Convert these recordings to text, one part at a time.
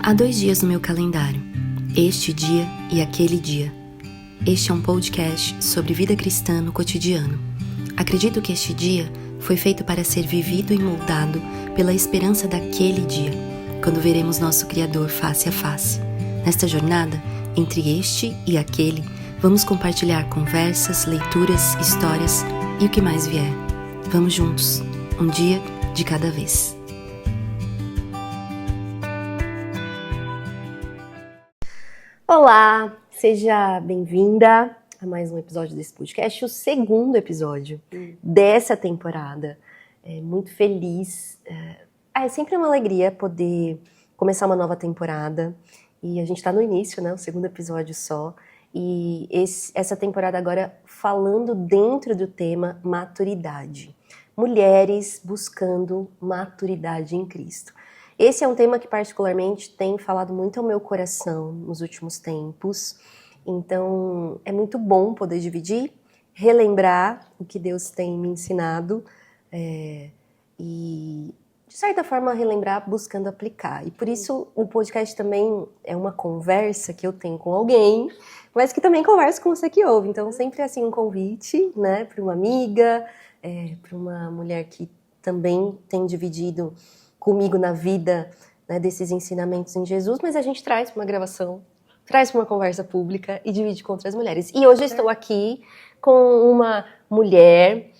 Há 2 dias no meu calendário, este dia e aquele dia. Este é um podcast sobre vida cristã no cotidiano. Acredito que este dia foi feito para ser vivido e moldado pela esperança daquele dia, quando veremos nosso Criador face a face. Nesta jornada, entre este e aquele, vamos compartilhar conversas, leituras, histórias e o que mais vier. Vamos juntos, um dia de cada vez. Olá, seja bem-vinda a mais um episódio desse podcast, o segundo episódio dessa temporada. Muito feliz. É sempre uma alegria poder começar uma nova temporada. E a gente está no início, né? O segundo episódio só. E essa temporada agora falando dentro do tema maturidade. Mulheres buscando maturidade em Cristo. Esse é um tema que particularmente tem falado muito ao meu coração nos últimos tempos. Então, é muito bom poder dividir, relembrar o que Deus tem me ensinado e, de certa forma, relembrar buscando aplicar. E por isso, o podcast também é uma conversa que eu tenho com alguém, mas que também converso com você que ouve. Então, sempre assim um convite, né, para uma amiga, para uma mulher que também tem dividido comigo na vida, né, desses ensinamentos em Jesus, mas a gente traz para uma gravação, traz para uma conversa pública e divide com outras mulheres. E hoje eu estou aqui com uma mulher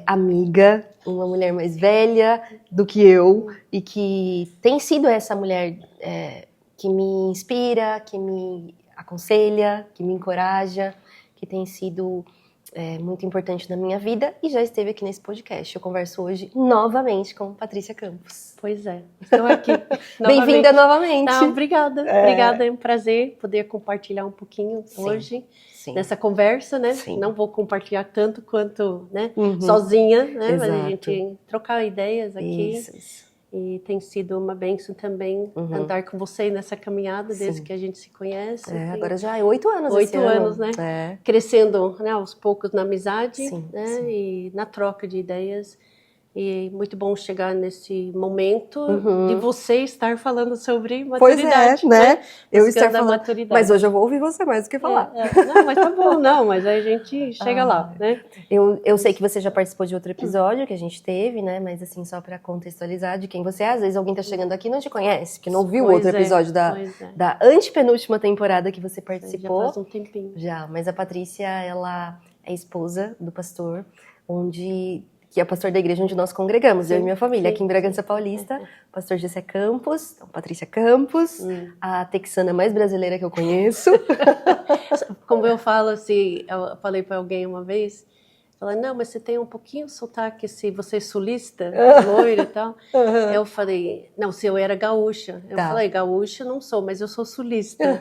amiga, uma mulher mais velha do que eu e que tem sido essa mulher que me inspira, que me aconselha, que me encoraja, que tem sido muito importante na minha vida e já esteve aqui nesse podcast. Eu converso hoje novamente com Patrícia Campos. Pois é, estou aqui. Bem-vinda novamente. Não, obrigada. Obrigada, é um prazer poder compartilhar um pouquinho hoje nessa conversa, né? Sim. Não vou compartilhar tanto quanto, né, sozinha, né? Mas a gente trocar ideias aqui. Isso. E tem sido uma bênção também andar com você nessa caminhada desde que a gente se conhece. Agora já é 8 anos. 8 anos, né? Crescendo, né, aos poucos na amizade, né? E na troca de ideias. E muito bom chegar nesse momento de você estar falando sobre maturidade. Pois né? Eu estou falando maturidade. Mas hoje eu vou ouvir você mais do que falar. Não, mas tá bom, não, mas aí a gente chega lá, né? Eu sei que você já participou de outro episódio que a gente teve, né? Mas assim, só para contextualizar de quem você é, às vezes alguém tá chegando aqui e não te conhece, que não ouviu o outro episódio da antepenúltima temporada que você participou. Já faz um tempinho. Já, mas a Patrícia, ela é esposa do pastor, que é o pastor da igreja onde nós congregamos, eu e minha família, aqui em Bragança Paulista, pastor Gessé Campos, então, Patrícia Campos, a texana mais brasileira que eu conheço. Como eu falo assim, eu falei para alguém uma vez, ela, não, mas você tem um pouquinho de sotaque, se você é sulista, loira e tal. Eu falei, não, se eu era gaúcha. Eu falei, gaúcha não sou, mas eu sou sulista.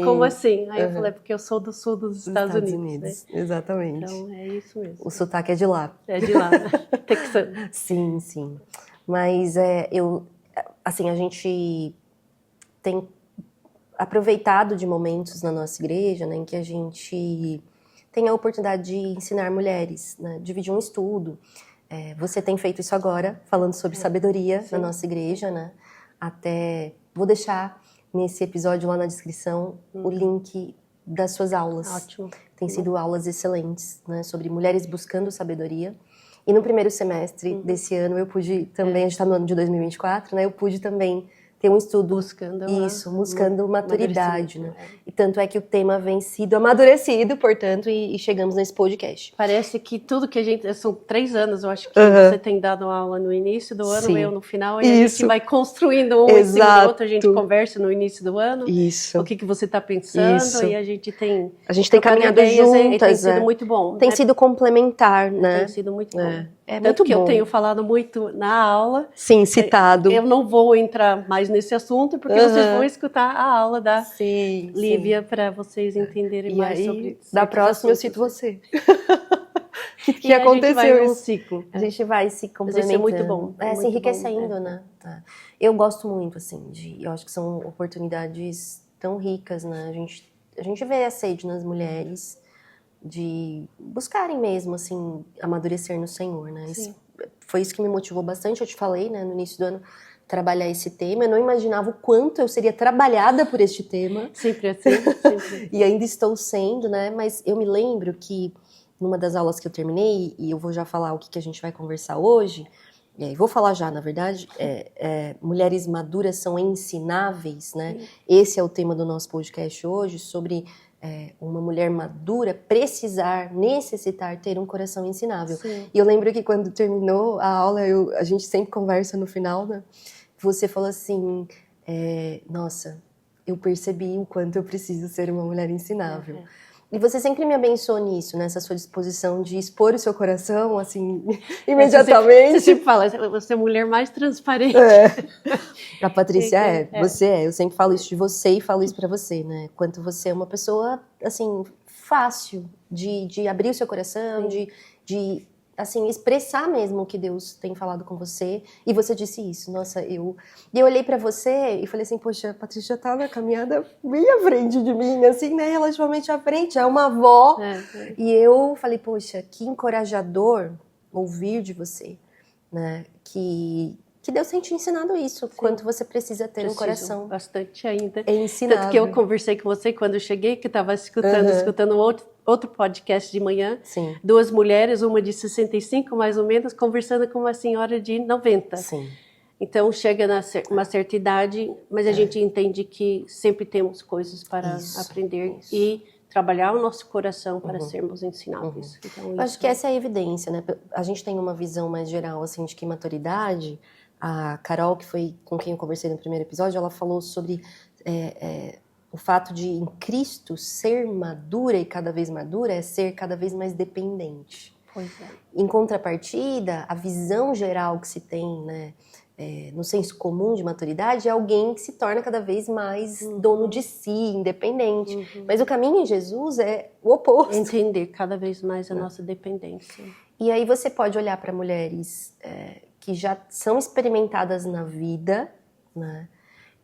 Como assim? Aí eu falei, porque eu sou do sul dos Estados Unidos. Né? Exatamente. Então, é isso mesmo. O sotaque é de lá. É de lá, texano. Sim. Mas a gente tem aproveitado de momentos na nossa igreja, né, em que a gente tem a oportunidade de ensinar mulheres, né? Dividir um estudo. Você tem feito isso agora, falando sobre sabedoria na nossa igreja, né? Até vou deixar nesse episódio lá na descrição o link das suas aulas. Ótimo. Tem sido aulas excelentes, né? Sobre mulheres buscando sabedoria. E no primeiro semestre desse ano eu pude também, a gente está no ano de 2024, né? Eu pude também ter um estudo buscando maturidade, né? E tanto é que o tema vem sido amadurecido, portanto, e chegamos nesse podcast. Parece que tudo que a gente... São 3 anos, eu acho que você tem dado aula no início do ano, eu no final, e a gente vai construindo um em cima do outro, a gente conversa no início do ano. Isso. O que você está pensando, e a gente tem... A gente tem caminhado juntas, tem sido muito bom. Tem sido complementar, né? Tem sido muito bom. É tanto muito que bom. Eu tenho falado muito na aula. Sim, citado. Eu não vou entrar mais nesse assunto, porque vocês vão escutar a aula da Lívia para vocês entenderem mais sobre isso. Da próxima eu cito você. que A aconteceu gente vai num ciclo. A gente vai se complementando. Isso é muito bom. Se enriquecendo, né? Eu gosto muito, assim, eu acho que são oportunidades tão ricas, né? A gente vê a sede nas mulheres de buscarem mesmo, assim, amadurecer no Senhor, né? Foi isso que me motivou bastante, eu te falei, né, no início do ano, trabalhar esse tema. Eu não imaginava o quanto eu seria trabalhada por este tema. Sempre assim, sempre. E ainda estou sendo, né? Mas eu me lembro que numa das aulas que eu terminei, e eu vou já falar o que a gente vai conversar hoje, vou falar já, na verdade, mulheres maduras são ensináveis, né? Esse é o tema do nosso podcast hoje, sobre uma mulher madura necessitar ter um coração ensinável. Sim. E eu lembro que quando terminou a aula, a gente sempre conversa no final, né? Você falou assim, nossa, eu percebi o quanto eu preciso ser uma mulher ensinável. E você sempre me abençoou nisso, nessa sua disposição de expor o seu coração, assim, imediatamente. Você sempre fala, você é a mulher mais transparente. A Patrícia você é. Eu sempre falo isso de você e falo isso pra você, né? Quanto você é uma pessoa, assim, fácil de abrir o seu coração, de assim, expressar mesmo o que Deus tem falado com você. E você disse isso. Nossa, eu olhei pra você e falei assim, poxa, a Patrícia tá na caminhada bem à frente de mim, assim, né? Relativamente à frente, é uma avó. E eu falei, poxa, que encorajador ouvir de você, né? Que Deus tem te ensinado isso, quanto você precisa ter um coração bastante ainda. ensinável. Tanto que eu conversei com você quando eu cheguei, que estava escutando outro podcast de manhã. Sim. 2 mulheres, uma de 65 mais ou menos, conversando com uma senhora de 90. Sim. Então chega uma certa idade, mas a gente entende que sempre temos coisas para aprender e trabalhar o nosso coração para sermos ensináveis. Então, eu acho que essa é a evidência, né? A gente tem uma visão mais geral, assim, de que maturidade. A Carol, que foi com quem eu conversei no primeiro episódio, ela falou sobre o fato de, em Cristo, ser madura e cada vez madura é ser cada vez mais dependente. Pois é. Em contrapartida, a visão geral que se tem, né, no senso comum de maturidade, é alguém que se torna cada vez mais dono de si, independente. Mas o caminho em Jesus é o oposto. Entender cada vez mais a nossa dependência. E aí você pode olhar para mulheres que já são experimentadas na vida, né?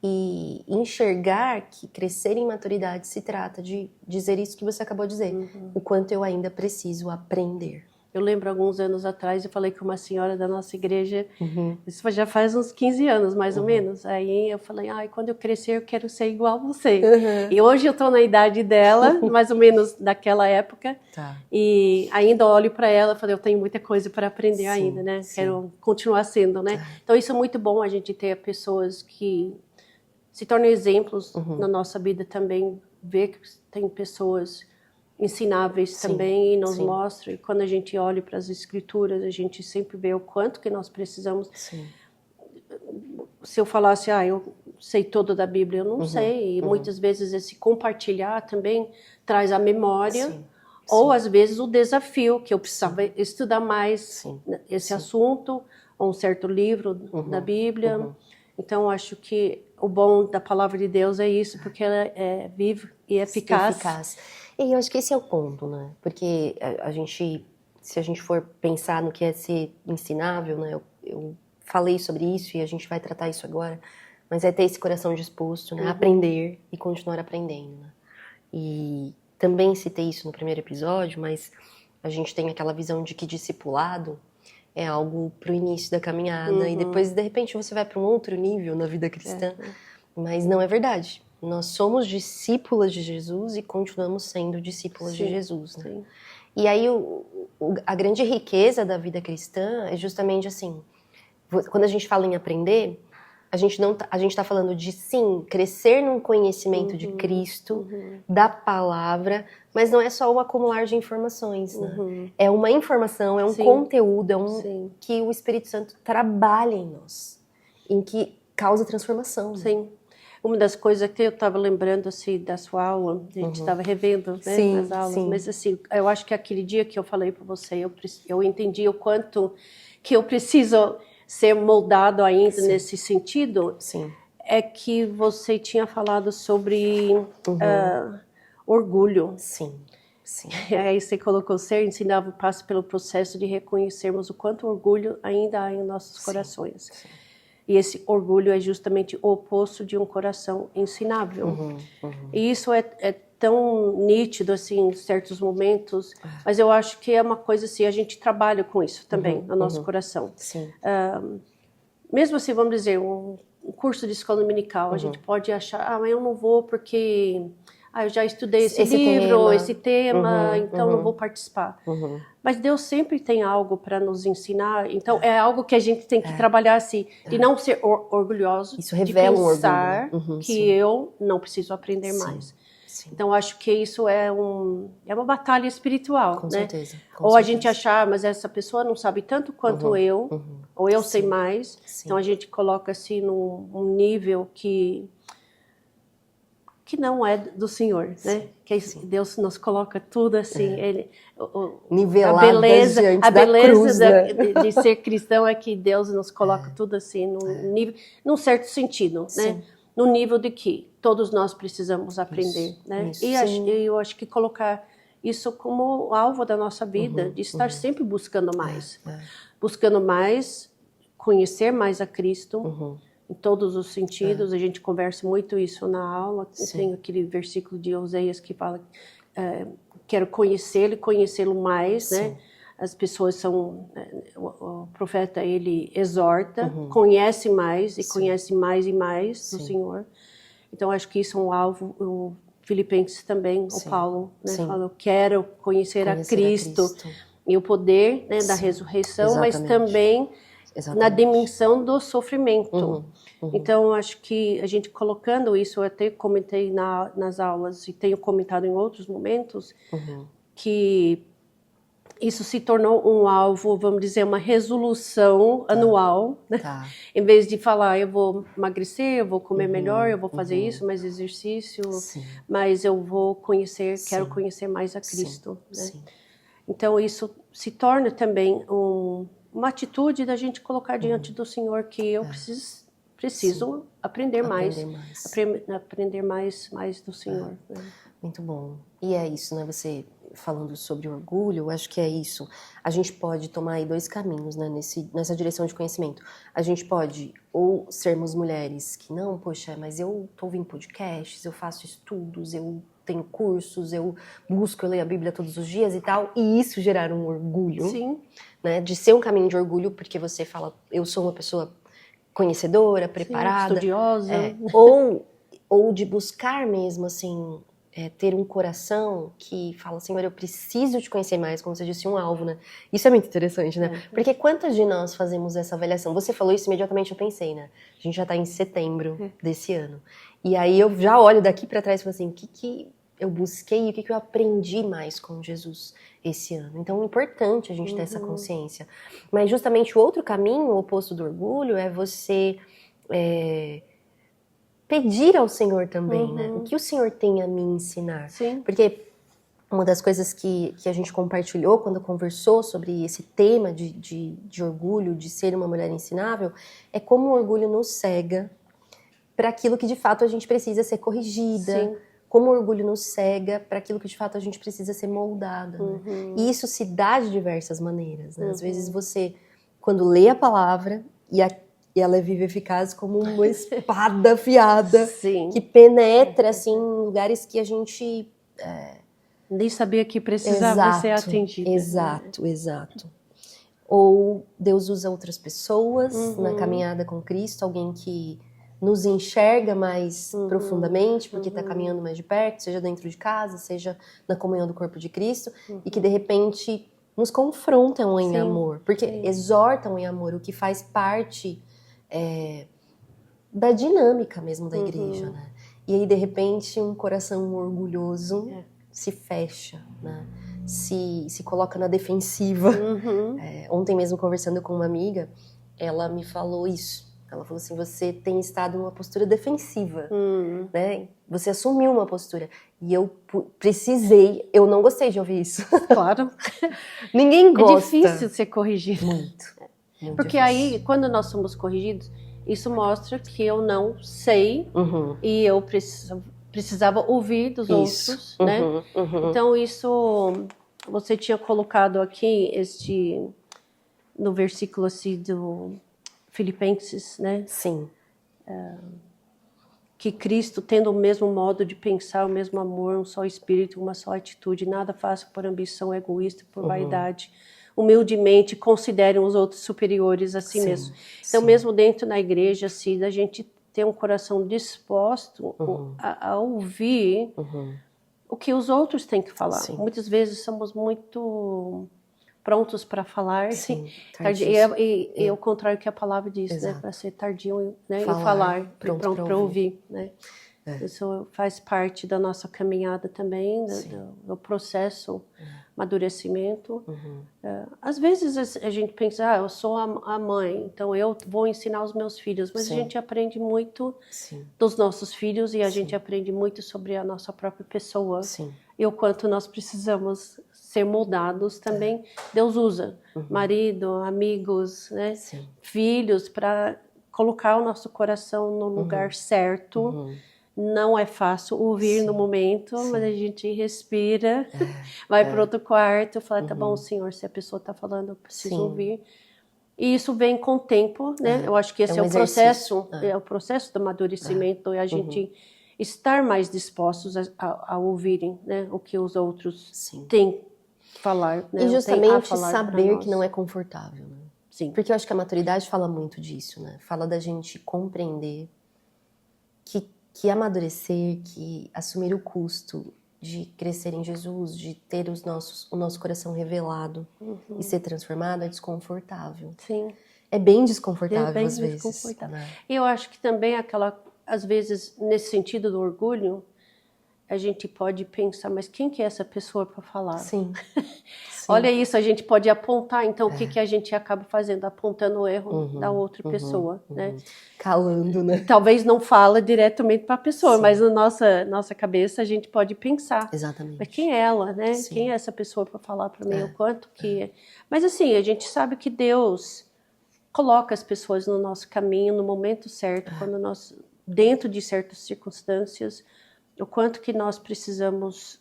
E enxergar que crescer em maturidade se trata de dizer isso que você acabou de dizer. O quanto eu ainda preciso aprender. Eu lembro, alguns anos atrás, eu falei com uma senhora da nossa igreja, isso já faz uns 15 anos, mais ou menos. Aí eu falei, quando eu crescer, eu quero ser igual a você. E hoje eu estou na idade dela, mais ou menos daquela época. Tá. E ainda olho para ela e falei, eu tenho muita coisa para aprender ainda, né? Sim. Quero continuar sendo, né? Então isso é muito bom, a gente ter pessoas que se tornam exemplos na nossa vida também, ver que tem pessoas ensináveis também e nos mostram. E quando a gente olha para as escrituras, a gente sempre vê o quanto que nós precisamos. Sim. Se eu falasse, eu sei tudo da Bíblia, eu não sei. E muitas vezes esse compartilhar também traz a memória. Ou às vezes o desafio, que eu precisava estudar mais esse assunto, ou um certo livro da Bíblia. Então, eu acho que o bom da palavra de Deus é isso, porque ela é viva e eficaz. E eu acho que esse é o ponto, né? Porque se a gente for pensar no que é ser ensinável, né? Eu falei sobre isso e a gente vai tratar isso agora, mas é ter esse coração disposto, né? Aprender e continuar aprendendo, né? E também citei isso no primeiro episódio, mas a gente tem aquela visão de que discipulado é algo pro início da caminhada e depois, de repente, você vai para um outro nível na vida cristã. Mas não é verdade. Nós somos discípulas de Jesus e continuamos sendo discípulas de Jesus, né? E aí, a grande riqueza da vida cristã é justamente assim, quando a gente fala em aprender, a gente tá falando de, sim, crescer num conhecimento de Cristo, da palavra, mas não é só o acumular de informações, né? É uma informação, é um conteúdo, que o Espírito Santo trabalha em nós, em que causa transformação. Sim. Uma das coisas que eu estava lembrando, assim, da sua aula, a gente estava revendo, né, as aulas, mas assim, eu acho que aquele dia que eu falei para você, eu entendi o quanto que eu preciso ser moldado ainda nesse sentido, é que você tinha falado sobre orgulho. Sim. Aí você colocou ser ensinável, passa pelo processo de reconhecermos o quanto orgulho ainda há em nossos corações. E esse orgulho é justamente o oposto de um coração ensinável. E isso é tão nítido, assim, em certos momentos, mas eu acho que é uma coisa assim, a gente trabalha com isso também, no nosso coração. mesmo assim, vamos dizer, um curso de escola dominical, a gente pode achar, mas eu não vou porque eu já estudei esse livro, esse tema, então não vou participar. Mas Deus sempre tem algo para nos ensinar, então é algo que a gente tem que trabalhar assim, de não ser orgulhoso, isso revela de pensar um orgulho, que eu não preciso aprender mais. Sim. Então acho que isso é uma batalha espiritual, Com né? certeza. Ou a gente achar, mas essa pessoa não sabe tanto quanto eu, ou eu sei mais. Então a gente coloca assim num nível que não é do Senhor, né? Que Deus nos coloca tudo assim, nivelado a beleza da cruz, né? de ser cristão é que Deus nos coloca tudo assim num nível, num certo sentido, né? No nível de que todos nós precisamos aprender, né? E eu acho que colocar isso como alvo da nossa vida, de estar sempre buscando mais, conhecer mais a Cristo. Em todos os sentidos, a gente conversa muito isso na aula. Tem aquele versículo de Oséias que fala: quero conhecê-lo e conhecê-lo mais, né? As pessoas são, o profeta ele exorta, conhece mais e conhece mais e mais do Senhor. Então acho que isso é um alvo. O Filipenses também, o Paulo, né, falou: quero conhecer a Cristo e o poder, né, da ressurreição, mas também na dimensão do sofrimento. Então, acho que a gente colocando isso, eu até comentei nas aulas e tenho comentado em outros momentos, que isso se tornou um alvo, vamos dizer, uma resolução anual, né? Em vez de falar, eu vou emagrecer, eu vou comer melhor, eu vou fazer isso, mais exercício, mas eu vou conhecer, quero conhecer mais a Cristo, né? Então, isso se torna também uma atitude da gente colocar diante do Senhor que eu preciso aprender mais do Senhor. Né? Muito bom. E é isso, né? Você falando sobre orgulho, eu acho que é isso. A gente pode tomar aí dois caminhos, né? Nessa direção de conhecimento. A gente pode ou sermos mulheres que não, poxa, mas eu tô ouvindo podcasts, eu faço estudos, eu tenho cursos, eu busco, eu leio a Bíblia todos os dias e tal, e isso gerar um orgulho. Sim. Né, de ser um caminho de orgulho, porque você fala, eu sou uma pessoa conhecedora, preparada. Estudiosa. Ou de buscar mesmo, assim, ter um coração que fala, Senhor, eu preciso te conhecer mais, como você disse, um alvo, né? Isso é muito interessante, né? Porque quantas de nós fazemos essa avaliação? Você falou isso, imediatamente eu pensei, né? A gente já tá em setembro desse ano. E aí eu já olho daqui para trás e falo assim, o que eu busquei e o que eu aprendi mais com Jesus esse ano. Então é importante a gente ter essa consciência. Mas justamente o outro caminho, o oposto do orgulho, é você pedir ao Senhor também, né? O que o Senhor tem a me ensinar. Porque uma das coisas que a gente compartilhou quando conversou sobre esse tema de orgulho, de ser uma mulher ensinável, é como o orgulho nos cega para aquilo que de fato a gente precisa ser corrigida, como o orgulho nos cega para aquilo que de fato a gente precisa ser moldada. Né? E isso se dá de diversas maneiras. Né? Às vezes você, quando lê a palavra, e ela é viva e eficaz como uma espada afiada, que penetra assim, em lugares que a gente... nem sabia que precisava ser atendida. Exato. Ou Deus usa outras pessoas na caminhada com Cristo, alguém que nos enxerga mais profundamente, porque está caminhando mais de perto, seja dentro de casa, seja na comunhão do corpo de Cristo, e que de repente nos confrontam em amor, porque exortam em amor, o que faz parte da dinâmica mesmo da igreja, né? E aí de repente um coração orgulhoso se fecha, né? Se coloca na defensiva. Ontem mesmo conversando com uma amiga, ela me falou isso. Ela falou assim, você tem estado numa postura defensiva, né? Você assumiu uma postura. E eu eu não gostei de ouvir isso. Claro. Ninguém gosta. É difícil ser corrigido. Muito Porque difícil. aí, quando nós somos corrigidos, isso mostra que eu não sei e eu precisava ouvir dos outros, né? Então, isso, você tinha colocado aqui no versículo assim do Filipenses, né? Sim. Que Cristo, tendo o mesmo modo de pensar, o mesmo amor, um só espírito, uma só atitude, nada faça por ambição egoísta, por vaidade, humildemente consideram os outros superiores a si Sim, mesmo. Então, sim. mesmo dentro da igreja, se a gente ter um coração disposto Uhum. a ouvir Uhum. o que os outros têm que falar. Sim. Muitas vezes somos muito prontos para falar, Sim, e ao contrário que a palavra diz, né, Exato. para ser tardio, né, Falar, em falar, e pronto pronto pra para ouvir. ouvir, né. É. Isso faz parte da nossa caminhada também, do processo amadurecimento. Uhum. Às vezes a gente pensa, eu sou a mãe, então eu vou ensinar os meus filhos, mas Sim. a gente aprende muito Sim. dos nossos filhos e a Sim. gente aprende muito sobre a nossa própria pessoa. Sim. E o quanto nós precisamos ser moldados também. Deus usa marido, amigos, né, Sim. filhos, para colocar o nosso coração no lugar certo. Uhum. Não é fácil ouvir Sim. no momento, Sim. mas a gente respira, vai para outro quarto, fala, tá bom, Senhor, se a pessoa está falando, eu preciso Sim. ouvir. E isso vem com o tempo, né? Eu acho que esse um é o exercício. processo, é o processo do amadurecimento, é a gente estar mais dispostos a ouvirem, né, o que os outros Sim. têm que falar, né? E têm a justamente falar pra saber nós. que não é confortável, né? Sim. Porque eu acho que a maturidade fala muito disso, né? Fala da gente compreender que amadurecer, que assumir o custo de crescer em Jesus, de ter o nosso coração revelado e ser transformado é desconfortável. Sim. É bem desconfortável É bem às vezes. desconfortável. Né? E eu acho que também às vezes, nesse sentido do orgulho, a gente pode pensar, mas quem que é essa pessoa para falar? Sim. Olha isso, a gente pode apontar, então o que a gente acaba fazendo? Apontando o erro da outra pessoa, né? Calando, né? Talvez não fala diretamente para a pessoa, mas na nossa cabeça a gente pode pensar. Exatamente. Mas quem é ela, né? Sim. Quem é essa pessoa para falar para mim o quanto que... Mas assim, a gente sabe que Deus coloca as pessoas no nosso caminho no momento certo, quando nós, dentro de certas circunstâncias, o quanto que nós precisamos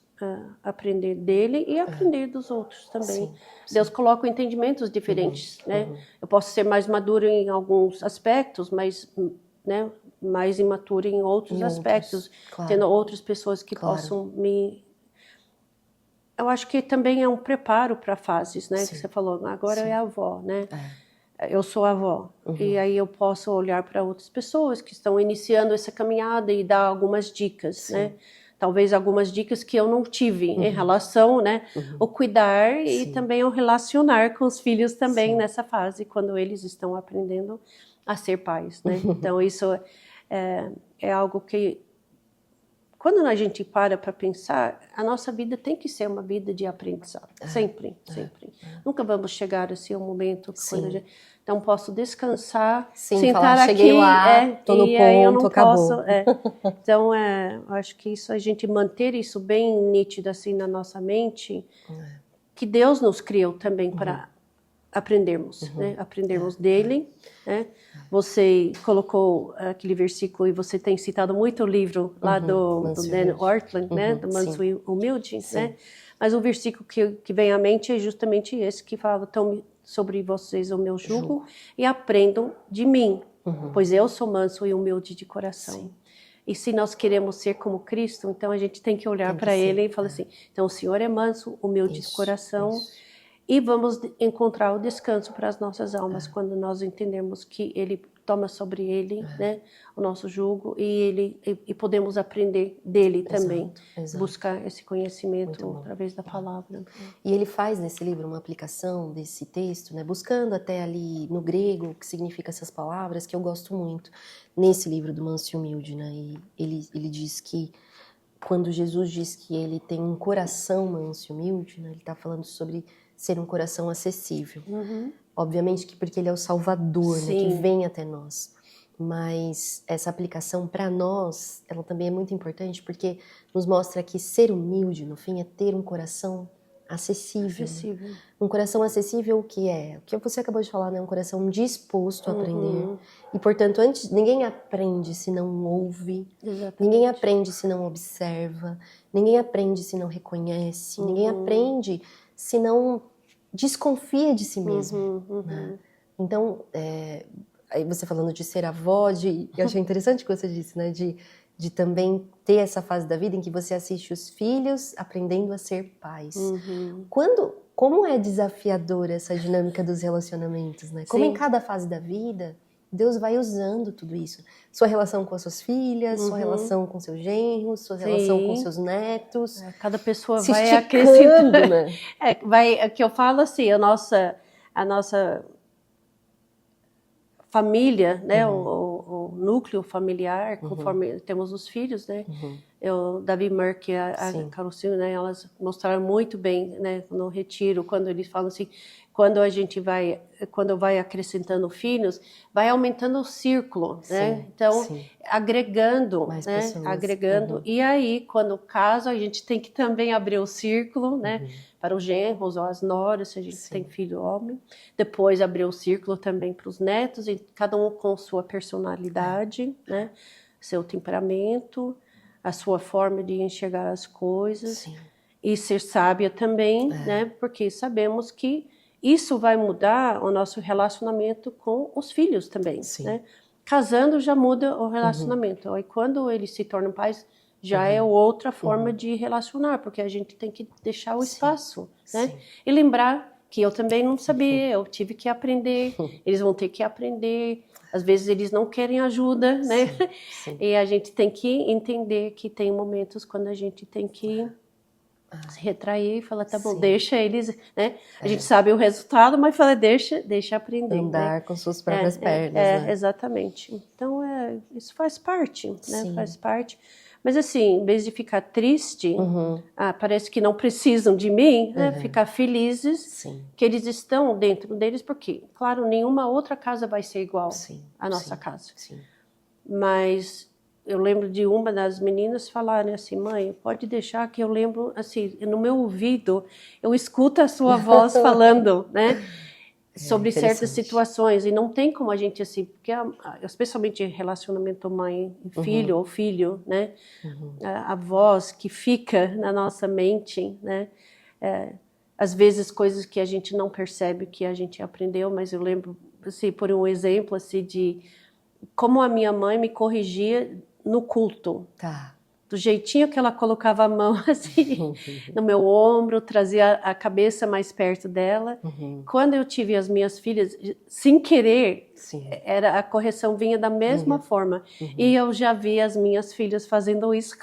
aprender dele e aprender dos outros também. Sim. Deus coloca entendimentos diferentes, né? Eu posso ser mais madura em alguns aspectos, mas, né, mais imatura em outros aspectos, claro. tendo outras pessoas que possam me... Eu acho que também é um preparo para fases, né? Que você falou, agora é a avó, né? Eu sou avó. E aí eu posso olhar para outras pessoas que estão iniciando essa caminhada e dar algumas dicas, né? Talvez algumas dicas que eu não tive em relação, né? O cuidar e também o relacionar com os filhos também nessa fase, quando eles estão aprendendo a ser pais, né? Então isso é algo que, quando a gente para pensar, a nossa vida tem que ser uma vida de aprendizado, sempre. Nunca vamos chegar assim a um momento quando a gente... Então posso descansar, sentar falar, aqui, cheguei lá, tô no ponto, aí eu não acabou. posso. Então, eu acho que isso, a gente manter isso bem nítido assim na nossa mente, que Deus nos criou também para aprendermos, né? Aprendermos dele, né? Você colocou aquele versículo e você tem citado muito o livro lá do Dan Ortlund, né? Do Manso e Humilde, né? Mas o versículo que vem à mente é justamente esse, que fala, tome sobre vocês o meu jugo e aprendam de mim, pois eu sou manso e humilde de coração. E se nós queremos ser como Cristo, então a gente tem que olhar para ele e falar assim, então o Senhor é manso, humilde de coração, e vamos encontrar o descanso para as nossas almas quando nós entendemos que ele toma sobre ele, né, o nosso jugo e podemos aprender dele também, buscar esse conhecimento através da palavra. E ele faz nesse livro uma aplicação desse texto, né, buscando até ali no grego o que significa essas palavras, que eu gosto muito nesse livro do Manso e Humilde, né, e ele diz que quando Jesus diz que ele tem um coração manso e humilde, né, ele está falando sobre ser um coração acessível. Obviamente que porque ele é o Salvador, né, que vem até nós. Mas essa aplicação para nós, ela também é muito importante porque nos mostra que ser humilde, no fim, é ter um coração acessível. Né? Um coração acessível o que é? O que você acabou de falar, né? Um coração disposto a aprender. E, portanto, ninguém aprende se não ouve. Exatamente. Ninguém aprende se não observa. Ninguém aprende se não reconhece. Ninguém aprende se não desconfia de si mesmo. Né? Então, aí você falando de ser avó, eu achei interessante o que você disse, né? De também ter essa fase da vida em que você assiste os filhos aprendendo a ser pais. Quando como é desafiadora essa dinâmica dos relacionamentos, né? Como Sim. em cada fase da vida, Deus vai usando tudo isso. Sua relação com as suas filhas, sua relação com seus genros, sua relação com seus netos. Cada pessoa se vai esticando, acrescentando, né? É que eu falo assim, a nossa família, né, o núcleo familiar, conforme temos os filhos, né, Davi Merck e a Carolcinha, né, elas mostraram muito bem, né, no retiro, quando eles falam assim, quando vai acrescentando filhos, vai aumentando o círculo, né, então agregando, mais né, pessoas. agregando, e aí quando casa a gente tem que também abrir o círculo, né, para os genros ou as noras, se a gente tem filho homem, depois abrir o círculo também para os netos, e cada um com sua personalidade, né, seu temperamento, a sua forma de enxergar as coisas, e ser sábia também, né, porque sabemos que isso vai mudar o nosso relacionamento com os filhos também, né? Casando já muda o relacionamento, aí quando eles se tornam pais, já é outra forma de relacionar, porque a gente tem que deixar o espaço, né? E lembrar que eu também não sabia, eu tive que aprender, eles vão ter que aprender, às vezes eles não querem ajuda, né? E a gente tem que entender que tem momentos quando a gente tem que se retrair e falar, tá bom, deixa eles, né? A gente sabe o resultado, mas fala, deixa aprender. Andar com suas próprias pernas, né? Exatamente. Então, isso faz parte, né? Faz parte. Mas assim, em vez de ficar triste, parece que não precisam de mim, né? Ficar felizes que eles estão dentro deles, porque, claro, nenhuma outra casa vai ser igual à nossa casa. Mas eu lembro de uma das meninas falarem assim, mãe, pode deixar que eu lembro, assim, no meu ouvido, eu escuto a sua voz falando, né? Sobre certas situações, e não tem como a gente assim, porque especialmente relacionamento mãe e filho ou filho, né, a voz que fica na nossa mente, né, às vezes coisas que a gente não percebe que a gente aprendeu, mas eu lembro assim, por um exemplo assim de como a minha mãe me corrigia no culto. Do jeitinho que ela colocava a mão assim no meu ombro, trazia a cabeça mais perto dela. Quando eu tive as minhas filhas, sem querer, a correção vinha da mesma forma. E eu já vi as minhas filhas fazendo isso.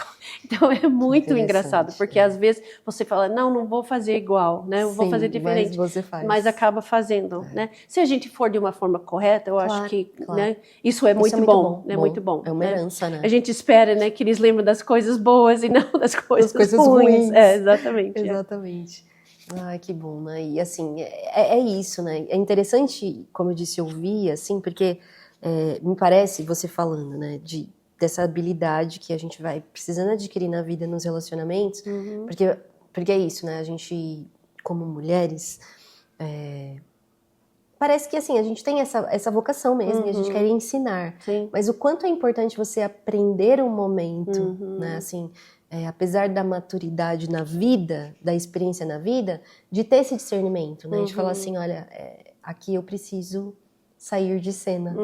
Então é muito engraçado, porque às vezes você fala, não vou fazer igual, né? Eu vou fazer diferente. Mas você faz. Mas acaba fazendo, né? Se a gente for de uma forma correta, eu acho que né, isso é muito bom. É muito bom. É uma herança, né? A gente espera, né, que eles lembrem das coisas boas e não das coisas ruins. Exatamente. Exatamente. Ai, que bom, né? E assim, é isso, né? É interessante, como eu disse, ouvir, assim, porque me parece, você falando, né, dessa habilidade que a gente vai precisando adquirir na vida, nos relacionamentos, porque é isso, né? A gente, como mulheres, parece que assim, a gente tem essa vocação mesmo, e a gente quer ensinar. Mas o quanto é importante você aprender um momento, né? Assim, apesar da maturidade na vida, da experiência na vida, de ter esse discernimento, né? De falar assim, olha, aqui eu preciso sair de cena.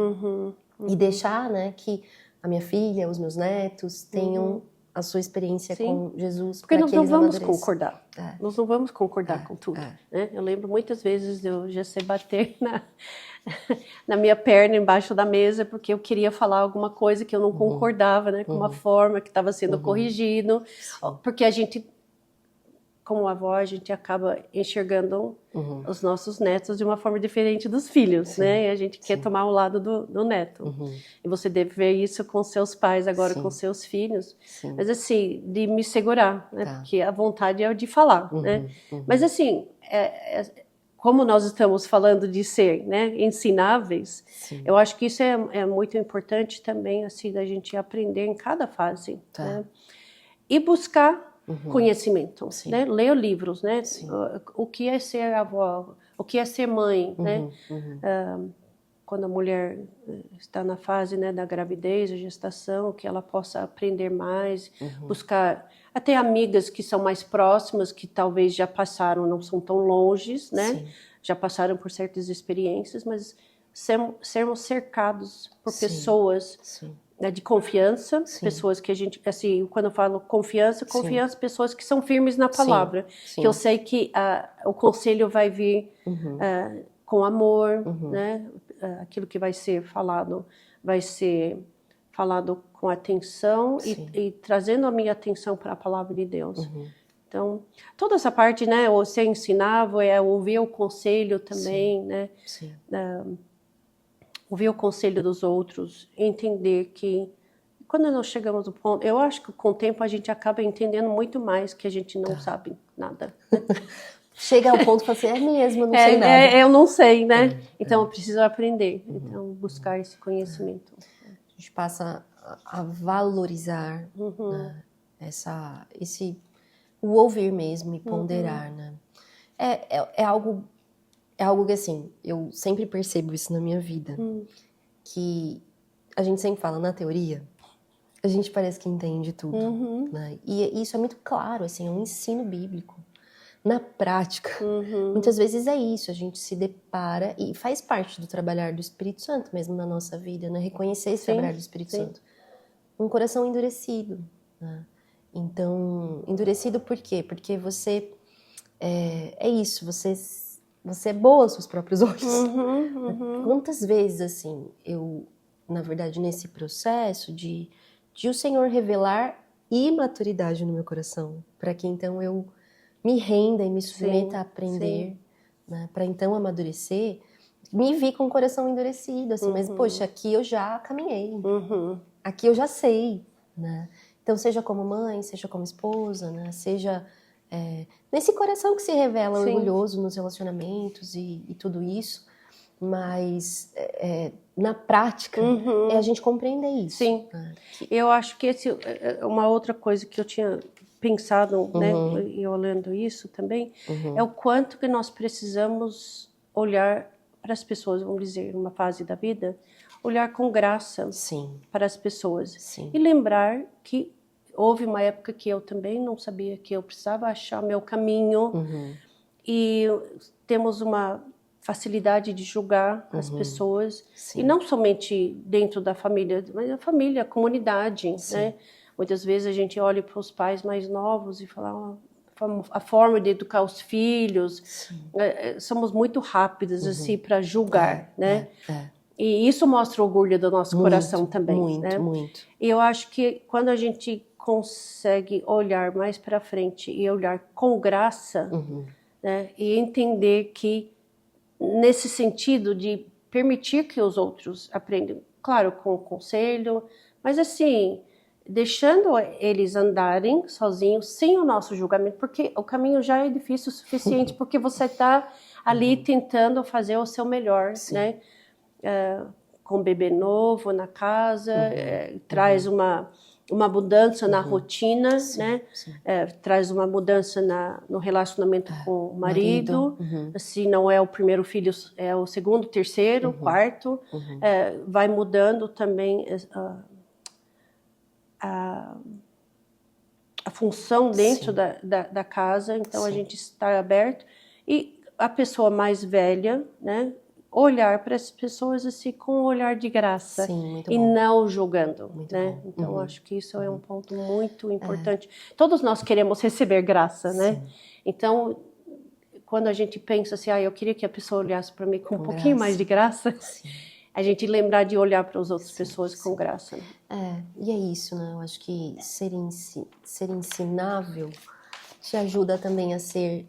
E deixar, né, que a minha filha, os meus netos tenham a sua experiência com Jesus. Porque nós não vamos concordar. Nós não vamos concordar com tudo. Né? Eu lembro muitas vezes de eu já se bater na minha perna embaixo da mesa porque eu queria falar alguma coisa que eu não concordava, né, com uma forma que estava sendo corrigido. Porque a gente, como avó, a gente acaba enxergando os nossos netos de uma forma diferente dos filhos, né? E a gente quer tomar o lado do neto. E você deve ver isso com seus pais, agora com seus filhos. Mas assim, de me segurar, né? Porque a vontade é de falar, né? Mas assim, como nós estamos falando de ser, né, ensináveis, eu acho que isso é muito importante também, assim, da gente aprender em cada fase, né? E buscar conhecimento, né? Ler livros, né? O que é ser avó, o que é ser mãe, né? Quando a mulher está na fase, né, da gravidez, da gestação, que ela possa aprender mais, buscar até amigas que são mais próximas, que talvez já passaram, não são tão longes, né? Já passaram por certas experiências, mas sermos cercados por pessoas de confiança, Sim. pessoas que a gente, assim, quando eu falo confiança, pessoas que são firmes na palavra, Sim. que eu sei que o conselho vai vir com amor, né? Aquilo que vai ser falado com atenção e trazendo a minha atenção para a palavra de Deus. Então, toda essa parte, né, ser ensinável, ouvir o conselho também, né? Sim. Ouvir o conselho dos outros, entender que quando nós chegamos no ponto, eu acho que com o tempo a gente acaba entendendo muito mais que a gente não sabe nada. Chega ao ponto de falar assim, é mesmo, eu não sei nada. Eu não sei, né? Então eu preciso aprender, então buscar esse conhecimento. A gente passa a valorizar né, o ouvir mesmo e ponderar, né? É algo que, assim, eu sempre percebo isso na minha vida, que a gente sempre fala, na teoria, a gente parece que entende tudo, né? E isso é muito claro, assim, é um ensino bíblico. Na prática, muitas vezes é isso, a gente se depara, e faz parte do trabalhar do Espírito Santo mesmo na nossa vida, né? Reconhecer esse trabalhar do Espírito Santo. Um coração endurecido, né? Então, endurecido por quê? Porque você, é isso, você é boa aos seus próprios olhos. Quantas vezes, assim, eu, na verdade, nesse processo de o Senhor revelar imaturidade no meu coração, para que então eu me renda e me submeta a aprender, né, para então amadurecer, me vi com o coração endurecido, assim, mas, poxa, aqui eu já caminhei, aqui eu já sei, né? Então, seja como mãe, seja como esposa, né, seja nesse coração que se revela orgulhoso nos relacionamentos e tudo isso, mas na prática é a gente compreender isso. Sim, né? Eu acho que uma outra coisa que eu tinha pensado, né, e olhando isso também, é o quanto que nós precisamos olhar para as pessoas, vamos dizer, numa fase da vida, olhar com graça para as pessoas e lembrar que houve uma época que eu também não sabia, que eu precisava achar meu caminho e temos uma facilidade de julgar as pessoas e não somente dentro da família, mas a família, a comunidade, né? Muitas vezes a gente olha para os pais mais novos e fala a forma de educar os filhos, somos muito rápidas assim para julgar, né? E isso mostra o orgulho do nosso coração também, né? Muito. E eu acho que quando a gente consegue olhar mais para frente e olhar com graça, né? E entender que nesse sentido de permitir que os outros aprendam, claro, com o conselho, mas assim, deixando eles andarem sozinhos, sem o nosso julgamento, porque o caminho já é difícil o suficiente, porque você está ali tentando fazer o seu melhor, né? Com um bebê novo na casa, traz uma mudança na rotina, né? Traz uma mudança no relacionamento com o marido. Se não é o primeiro filho, é o segundo, terceiro, quarto. Vai mudando também a função dentro da casa. Então, a gente está aberto. E a pessoa mais velha, né? Olhar para as pessoas assim com um olhar de graça e não julgando, né? Então acho que isso é um ponto muito importante. Todos nós queremos receber graça, né? Então quando a gente pensa assim, eu queria que a pessoa olhasse para mim com um pouquinho mais de graça, a gente lembrar de olhar para as outras pessoas com graça. E é isso, né? Eu acho que ser ensinável te ajuda também a ser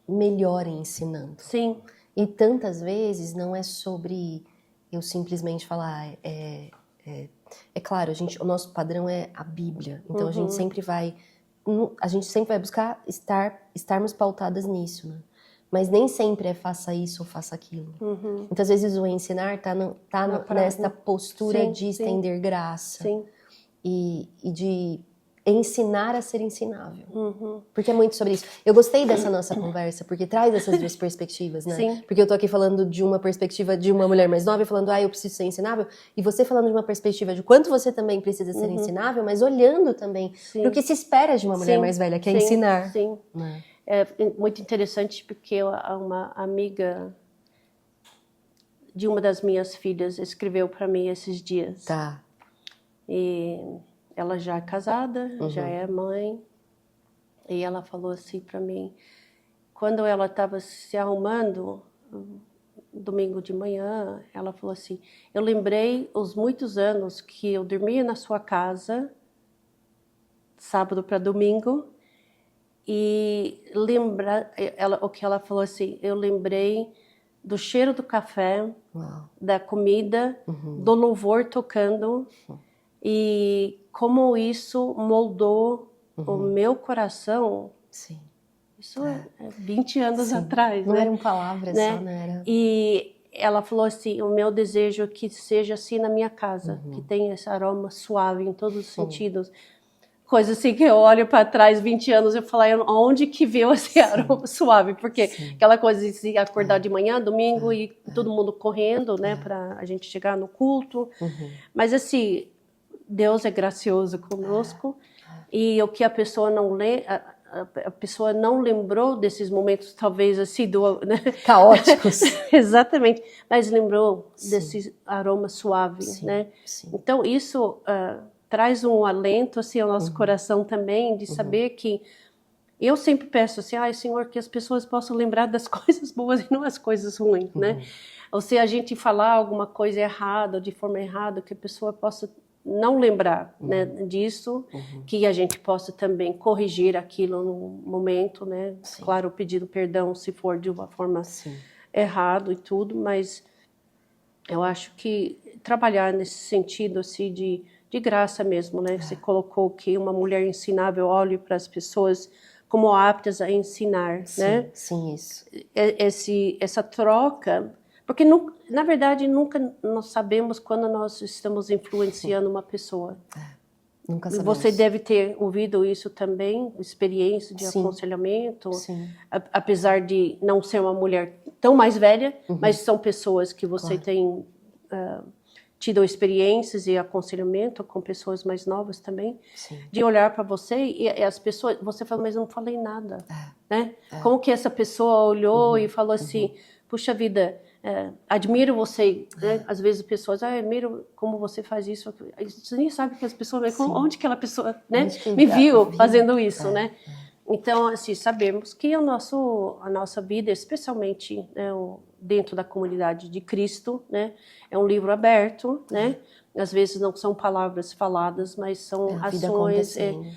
melhor ensinando. Sim. E tantas vezes não é sobre eu simplesmente falar, é claro, o nosso padrão é a Bíblia, então a gente sempre vai buscar estarmos pautadas nisso, né? Mas nem sempre é faça isso ou faça aquilo. Muitas vezes o ensinar tá nesta postura de estender graça e de ensinar a ser ensinável. Porque é muito sobre isso. Eu gostei dessa nossa conversa, porque traz essas duas perspectivas, né? Porque eu tô aqui falando de uma perspectiva de uma mulher mais nova e falando, eu preciso ser ensinável, e você falando de uma perspectiva de quanto você também precisa ser ensinável, mas olhando também pro que se espera de uma mulher mais velha, que é ensinar. Né? É muito interessante porque uma amiga de uma das minhas filhas escreveu para mim esses dias. E ela já é casada, já é mãe. E ela falou assim para mim, quando ela estava se arrumando, domingo de manhã, ela falou assim, eu lembrei os muitos anos que eu dormia na sua casa, sábado para domingo, e o que ela falou assim, eu lembrei do cheiro do café, da comida, do louvor tocando, e como isso moldou o meu coração. Sim. Isso é 20 anos atrás, Não né? eram palavras só, né? Era... E ela falou assim, o meu desejo é que seja assim na minha casa, que tenha esse aroma suave em todos os sentidos. Coisa assim que eu olho para trás, 20 anos, eu falo, onde que veio esse aroma suave? Porque aquela coisa de se acordar de manhã, domingo, e todo mundo correndo, né, para a gente chegar no culto. Mas assim, Deus é gracioso conosco, e o que a pessoa não lê... A pessoa não lembrou desses momentos, talvez assim, né? Caóticos. Exatamente, mas lembrou desse aroma suave, né? Então isso traz um alento assim ao nosso coração também, de saber que eu sempre peço assim, Senhor, que as pessoas possam lembrar das coisas boas e não as coisas ruins, né? Ou se a gente falar alguma coisa errada, de forma errada, que a pessoa possa não lembrar, né, disso, que a gente possa também corrigir aquilo no momento, né? Claro, pedindo perdão se for de uma forma errada e tudo, mas eu acho que trabalhar nesse sentido assim de graça mesmo, né? Você colocou que uma mulher ensinável olhe para as pessoas como aptas a ensinar, né? Sim, isso. Essa troca, porque na verdade nunca nós sabemos quando nós estamos influenciando uma pessoa. Nunca sabemos. Você deve ter ouvido isso também, experiência de aconselhamento, apesar de não ser uma mulher tão mais velha, mas são pessoas que você tem tido experiências e aconselhamento com pessoas mais novas também, de olhar para você e as pessoas, você fala, mas eu não falei nada, né? Como que essa pessoa olhou e falou assim, puxa vida, admiro você, né? Às vezes as pessoas, admiro como você faz isso, você nem sabe que as pessoas, onde aquela pessoa, né, me viu fazendo isso, né? Então, assim, sabemos que a nossa vida, especialmente, né, dentro da comunidade de Cristo, né, é um livro aberto, né? Às vezes não são palavras faladas, mas são ações,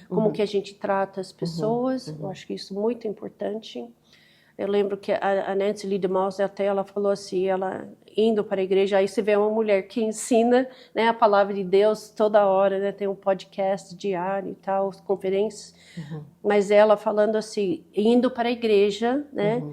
como que a gente trata as pessoas. Eu acho que isso é muito importante. Eu lembro que a Nancy Lee DeMoss, até ela falou assim, ela indo para a igreja, aí você vê uma mulher que ensina, né, a palavra de Deus toda hora, né, tem um podcast diário e tal, conferências, mas ela falando assim, indo para a igreja, né,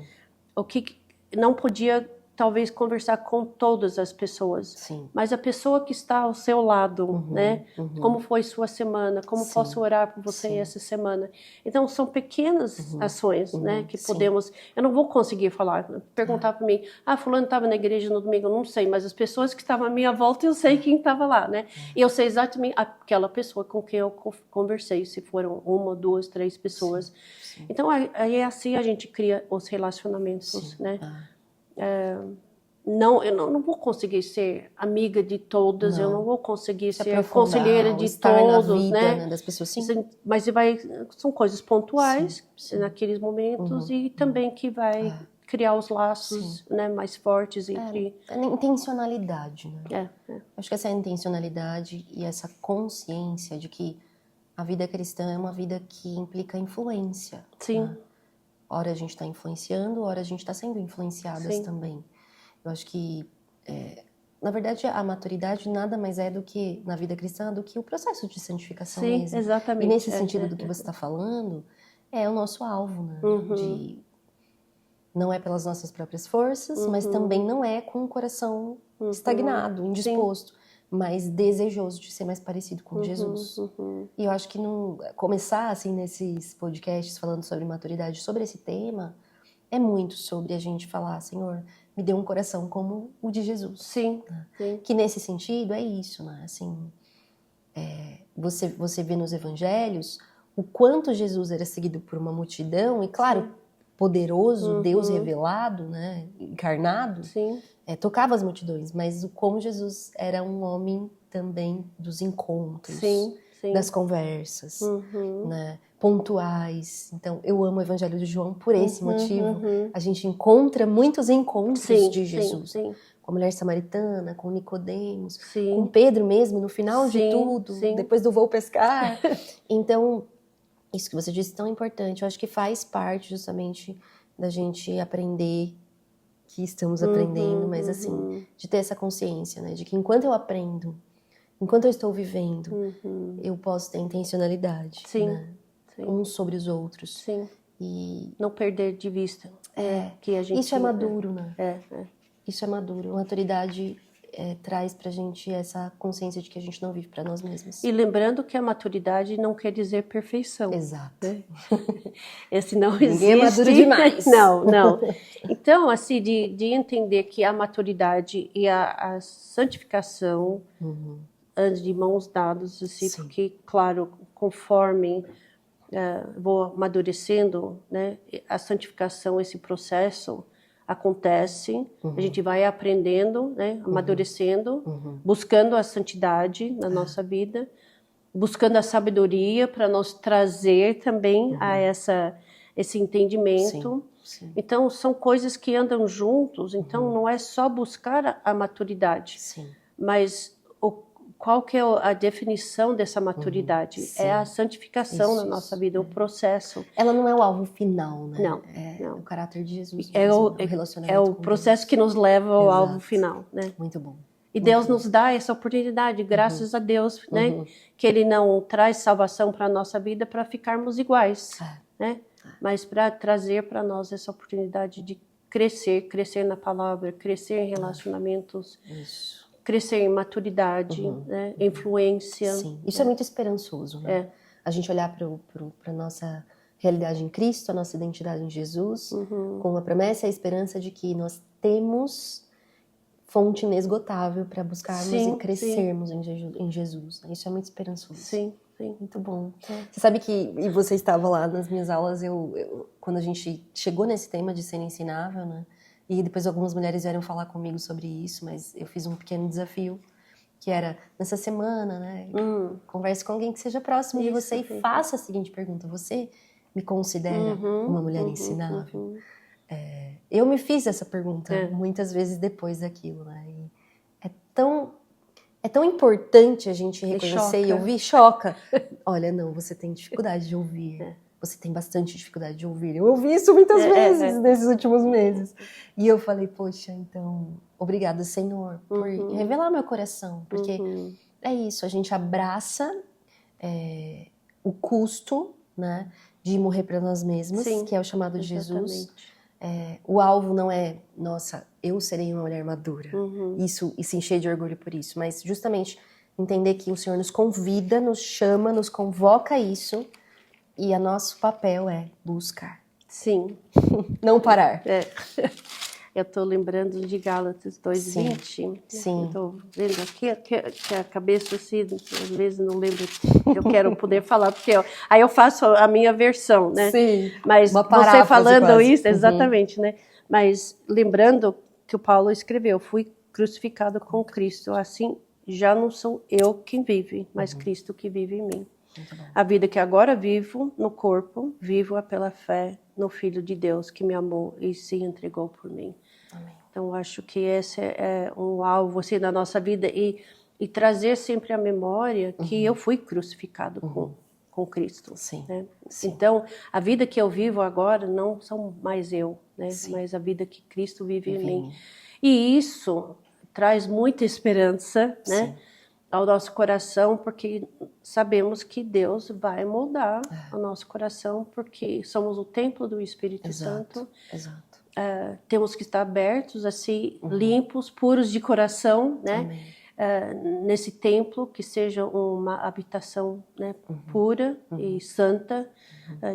o que não podia talvez conversar com todas as pessoas, mas a pessoa que está ao seu lado, né? Como foi sua semana? Como posso orar por você essa semana? Então são pequenas ações, né? Que podemos. Eu não vou conseguir falar, perguntar para mim, fulano estava na igreja no domingo, eu não sei, mas as pessoas que estavam à minha volta eu sei quem estava lá, né? E eu sei exatamente aquela pessoa com quem eu conversei, se foram 1, 2, 3 pessoas. Então aí é assim a gente cria os relacionamentos, né? Não, eu não vou conseguir ser amiga de todas, eu não vou conseguir ser conselheira de todos, né? Das pessoas, mas são coisas pontuais naqueles momentos e também que vai criar os laços, né, mais fortes entre... Intencionalidade, né? Acho que essa intencionalidade e essa consciência de que a vida cristã é uma vida que implica influência. Né? Ora a gente está influenciando, ora a gente está sendo influenciadas também. Eu acho que, na verdade, a maturidade nada mais é do que, na vida cristã, do que o processo de santificação mesmo. Exatamente. E nesse sentido do que você está falando, é o nosso alvo, né? Não é pelas nossas próprias forças, mas também não é com o coração estagnado, indisposto, mas desejoso de ser mais parecido com Jesus. E eu acho que começar assim nesses podcasts falando sobre maturidade, sobre esse tema, é muito sobre a gente falar, Senhor, me dê um coração como o de Jesus. Né? Que nesse sentido é isso, né? Assim, você vê nos evangelhos o quanto Jesus era seguido por uma multidão, e claro, poderoso, Deus revelado, né? Encarnado, tocava as multidões, mas como Jesus era um homem também dos encontros, Sim, sim. das conversas, né? Pontuais. Então, eu amo o Evangelho de João por esse motivo. A gente encontra muitos encontros de Jesus. Sim, Com a mulher samaritana, com Nicodemos, sim. com Pedro mesmo, no final de Sim, tudo, sim. depois do vou pescar. Então, isso que você disse é tão importante. Eu acho que faz parte justamente da gente aprender que estamos aprendendo, mas assim, de ter essa consciência, né? De que enquanto eu aprendo, enquanto eu estou vivendo, eu posso ter intencionalidade, Sim, né? sim. Uns sobre os outros. Sim. E não perder de vista. Que a gente, isso é maduro, né? É. Isso é maduro. A maturidade traz pra gente essa consciência de que a gente não vive pra nós mesmos. E lembrando que a maturidade não quer dizer perfeição. Exato. Né? Esse não Ninguém existe. é maduro demais. Não. Então, assim, de entender que a maturidade e a santificação andam de mãos dadas, assim, Sim. porque, claro, conforme vou amadurecendo, né, a santificação, esse processo acontece, a gente vai aprendendo, né, amadurecendo, buscando a santidade na nossa vida, buscando a sabedoria para nos trazer também a esse entendimento. Sim. Então, são coisas que andam juntos, então não é só buscar a maturidade, Sim. mas qual que é a definição dessa maturidade? É a santificação na nossa vida, o processo. Ela não é o alvo final, né? Não. É o caráter de Jesus É mesmo, o relacionamento com processo Deus. que nos leva ao Exato. alvo final, né? Muito bom. E Deus nos dá essa oportunidade, graças a Deus, né? Que Ele não traz salvação para a nossa vida para ficarmos iguais, né? Mas para trazer para nós essa oportunidade de crescer na palavra, crescer em relacionamentos, crescer em maturidade, né? Influência. Sim, isso é muito esperançoso, né? A gente olhar para a nossa realidade em Cristo, a nossa identidade em Jesus, com a promessa e a esperança de que nós temos fonte inesgotável para buscarmos e crescermos em Jesus. Isso é muito esperançoso. Sim. Muito bom. Você sabe que, e você estava lá nas minhas aulas, quando a gente chegou nesse tema de ser ensinável, né? E depois algumas mulheres vieram falar comigo sobre isso, mas eu fiz um pequeno desafio, que era, nessa semana, né? Converse com alguém que seja próximo de você e faça a seguinte pergunta: você me considera uma mulher ensinável? Eu me fiz essa pergunta muitas vezes depois daquilo, né? E é tão importante a gente reconhecer e ouvir. Choca. Olha, não, você tem dificuldade de ouvir. Você tem bastante dificuldade de ouvir. Eu ouvi isso muitas vezes nesses últimos meses. E eu falei, poxa, então, obrigada, Senhor, por revelar meu coração. Porque é isso, a gente abraça o custo, né, de morrer para nós mesmos, que é o chamado de Jesus. O alvo não é, nossa, eu serei uma mulher madura, isso, e se encher de orgulho por isso, mas justamente entender que o Senhor nos convida, nos chama, nos convoca a isso, e o nosso papel é buscar. Sim. Não parar. Eu estou lembrando de Gálatas 2:20. Sim. Estou vendo aqui que a cabeça, assim, às vezes não lembro. Eu quero poder falar, porque aí eu faço a minha versão, né? Sim. Mas uma você falando quase. isso, exatamente, né? Mas lembrando que o Paulo escreveu, fui crucificado com Cristo, assim já não sou eu quem vive, mas Cristo que vive em mim. A vida que agora vivo no corpo, vivo-a pela fé no Filho de Deus que me amou e se entregou por mim. Amém. Então, acho que esse é um alvo assim, da nossa vida e trazer sempre à memória que eu fui crucificado com Cristo. Sim. Né? Sim. Então, a vida que eu vivo agora não sou mais eu, né? Mas a vida que Cristo vive em mim. E isso traz muita esperança, né? Ao nosso coração, porque sabemos que Deus vai moldar o nosso coração, porque somos o templo do Espírito Santo. Exato. Temos que estar abertos, assim, limpos, puros de coração, né? Nesse templo, que seja uma habitação, né, pura e santa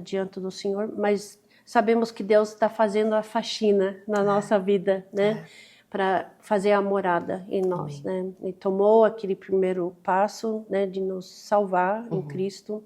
diante do Senhor, mas sabemos que Deus está fazendo a faxina na nossa vida, né? Para fazer a morada em nós, né? E tomou aquele primeiro passo, né, de nos salvar em Cristo,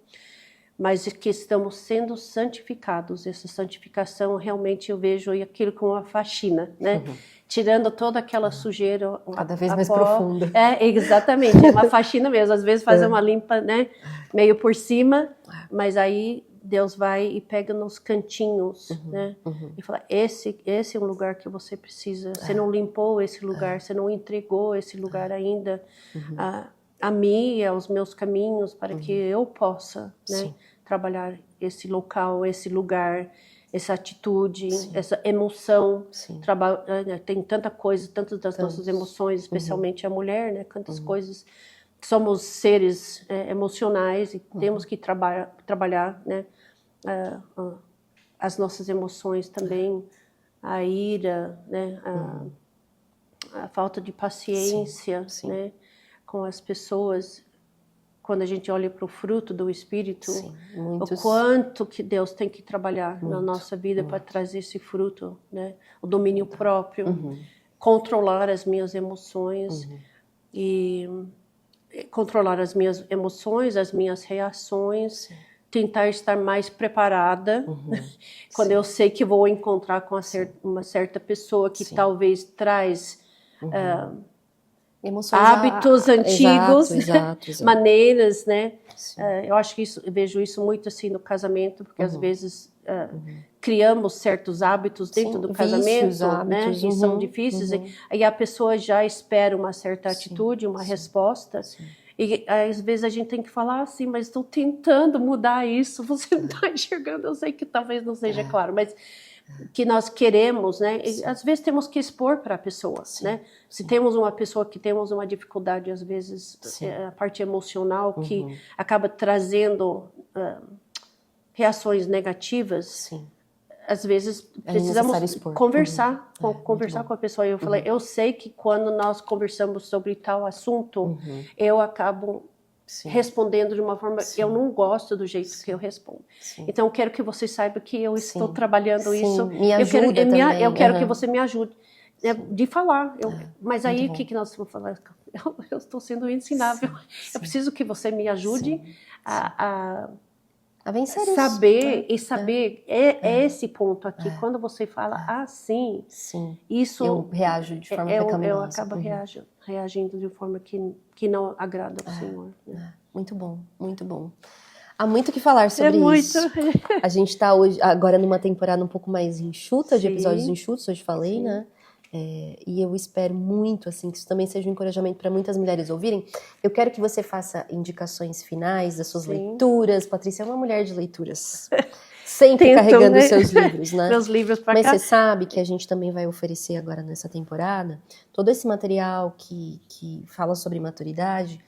mas que estamos sendo santificados. Essa santificação, realmente, eu vejo aquilo como uma faxina, né? Tirando toda aquela sujeira. Cada vez mais profunda. Exatamente, é uma faxina mesmo. Às vezes fazer uma limpa, né? Meio por cima, mas aí Deus vai e pega nos cantinhos, né? E fala, esse é um lugar que você precisa. Você não limpou esse lugar, você não entregou esse lugar ainda a mim e aos meus caminhos para que eu possa, né, trabalhar esse local, esse lugar, essa atitude, essa emoção. Tem tanta coisa, tantas das nossas emoções, especialmente a mulher, né? Quantas coisas. Somos seres emocionais e temos que trabalhar, né? As nossas emoções também, a ira, né? A falta de paciência, né? Com as pessoas. Quando a gente olha para o fruto do Espírito, o quanto que Deus tem que trabalhar na nossa vida para trazer esse fruto, né? O domínio próprio, controlar as minhas emoções e controlar as minhas emoções, as minhas reações, tentar estar mais preparada quando eu sei que vou encontrar com uma certa pessoa que talvez traz hábitos antigos, exato. Maneiras, né? Eu acho que eu vejo isso muito assim no casamento, porque às vezes criamos certos hábitos dentro do casamento, né? E são difíceis. Aí a pessoa já espera uma certa atitude, uma resposta. E às vezes a gente tem que falar assim, mas estou tentando mudar isso, você não está enxergando, eu sei que talvez não seja claro, mas que nós queremos, né? E às vezes temos que expor para a pessoa, né? Se temos uma pessoa que temos uma dificuldade, às vezes a parte emocional que acaba trazendo reações negativas, às vezes precisamos conversar, conversar com a pessoa. Eu falei, eu sei que quando nós conversamos sobre tal assunto, eu acabo respondendo de uma forma, eu não gosto do jeito que eu respondo. Então eu quero que você saiba que eu estou trabalhando isso. Me ajuda eu quero que você me ajude de falar. Mas aí o que nós vamos falar? Eu estou sendo ensinável. Eu preciso que você me ajude a vencer saber isso. Saber esse ponto aqui. Quando você fala assim, isso eu reajo de forma pecaminosa. Eu acabo reagindo de forma que não agrada ao Senhor. Né? Muito bom, muito bom. Há muito o que falar sobre isso. A gente está hoje, agora numa temporada um pouco mais enxuta, de episódios enxutos, hoje falei, né? E eu espero muito, assim, que isso também seja um encorajamento para muitas mulheres ouvirem. Eu quero que você faça indicações finais das suas leituras. Patrícia é uma mulher de leituras. Sempre carregando os seus livros, né? Meus livros para cá. Mas você sabe que a gente também vai oferecer agora nessa temporada todo esse material que fala sobre maturidade.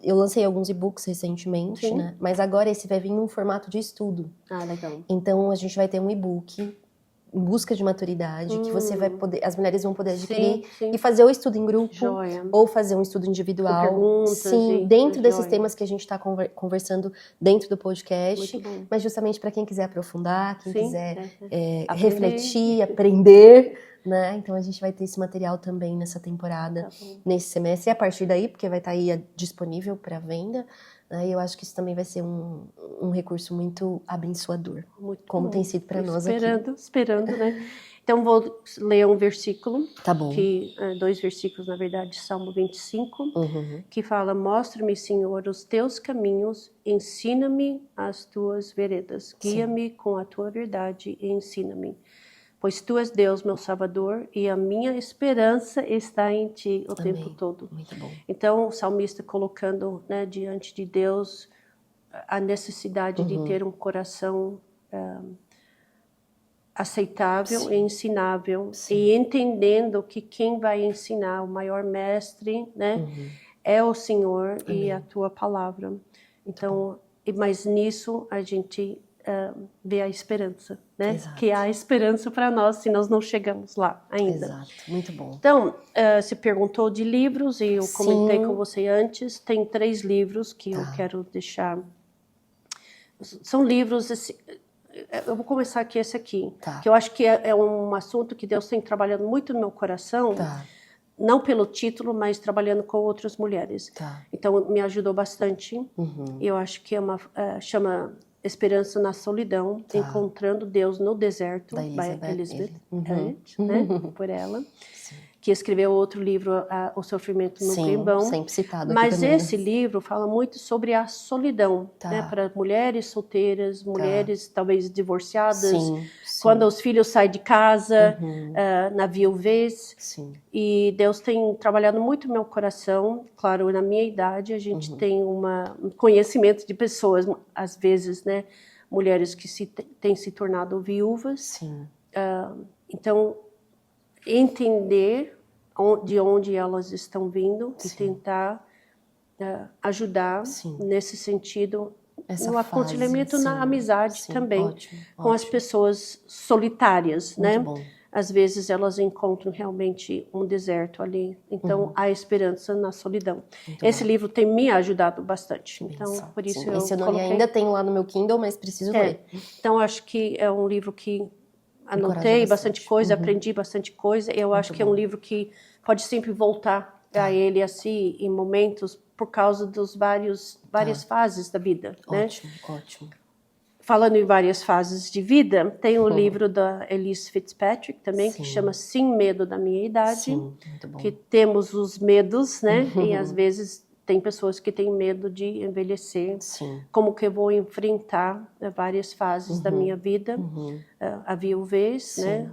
Eu lancei alguns e-books recentemente, né? Mas agora esse vai vir num formato de estudo. Legal. Então a gente vai ter um e-book em busca de maturidade, que você vai poder, as mulheres vão poder adquirir e fazer ou estudo em grupo, ou fazer um estudo individual. Com perguntas, dentro desses temas que a gente está conversando dentro do podcast, mas justamente para quem quiser aprofundar, quem quiser refletir, aprender, né? Então a gente vai ter esse material também nessa temporada, nesse semestre, e a partir daí, porque vai estar aí disponível para venda. Eu acho que isso também vai ser um recurso muito abençoador, como tem sido para nós aqui. Esperando, né? Então, vou ler um versículo. Tá bom. 2 versículos, na verdade, Salmo 25, que fala, mostra-me, Senhor, os teus caminhos, ensina-me as tuas veredas, guia-me com a tua verdade e ensina-me. Pois tu és Deus, meu Salvador, e a minha esperança está em ti o tempo todo. Muito bom. Então, o salmista colocando, né, diante de Deus a necessidade de ter um coração aceitável e ensinável, e entendendo que quem vai ensinar, o maior mestre, né, é o Senhor e a tua palavra. Então, mas nisso a gente ver a esperança, né? Exato. Que há esperança para nós se nós não chegamos lá ainda. Exato, muito bom. Então, você perguntou de livros e eu comentei com você antes, tem 3 livros que eu quero deixar. São livros, assim, eu vou começar aqui esse aqui, que eu acho que é um assunto que Deus tem trabalhado muito no meu coração, não pelo título, mas trabalhando com outras mulheres. Tá. Então, me ajudou bastante. Uhum. Eu acho que chama Esperança na Solidão, Tá. Encontrando Deus no Deserto, Da by Elizabeth Uhum. Elliot, né? Por ela. Sim. Que escreveu outro livro, O Sofrimento Nunca é Vão. Sempre citado aqui Mas também, esse livro fala muito sobre a solidão, Tá. né? Para mulheres solteiras, mulheres talvez divorciadas, Sim. quando os filhos saem de casa, Uhum. na viuvez. Sim. E Deus tem trabalhado muito no meu coração. Claro, na minha idade, a gente tem um conhecimento de pessoas, às vezes, né? Mulheres que têm se tornado viúvas. Sim. Então, entender de onde elas estão vindo e tentar ajudar nesse sentido, no aconselhamento, na amizade também, com as pessoas solitárias, Muito né? bom. Às vezes elas encontram realmente um deserto ali, então há esperança na solidão. Esse livro tem me ajudado bastante, então por isso eu Esse eu não li coloquei. ainda, tenho lá no meu Kindle, mas preciso ler. Então acho que é um livro que anotei Encoraja bastante coisa, aprendi bastante coisa. Eu acho que é um livro que pode sempre voltar a ele assim em momentos por causa dos várias fases da vida, né? Ótimo. Falando em várias fases de vida, tem um livro da Elise Fitzpatrick também que chama Sem Medo da Minha Idade. Sim, muito bom. Que temos os medos, né? E às vezes tem pessoas que têm medo de envelhecer. Sim. Como que eu vou enfrentar várias fases da minha vida, a viuvez, né?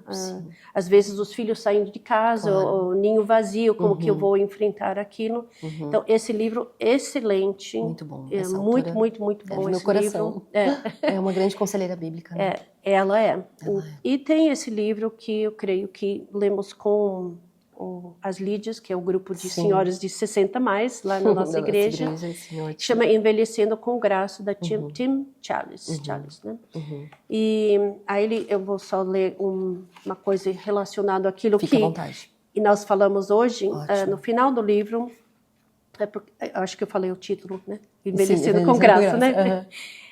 Às vezes os filhos saindo de casa, o ninho vazio, como que eu vou enfrentar aquilo. Então, esse livro excelente. Muito bom. É Essa muito autora bom meu esse coração. livro. É uma grande conselheira bíblica, né? Ela é. E tem esse livro que eu creio que lemos com as Lídias, que é o grupo de senhoras de 60 mais, lá na nossa igreja, chama Envelhecendo com Graça, da Tim Challies, né? E aí eu vou só ler uma coisa relacionada àquilo Fique à que vontade. e nós falamos hoje, no final do livro, acho que eu falei o título, né? Envelhecendo com Graça, né?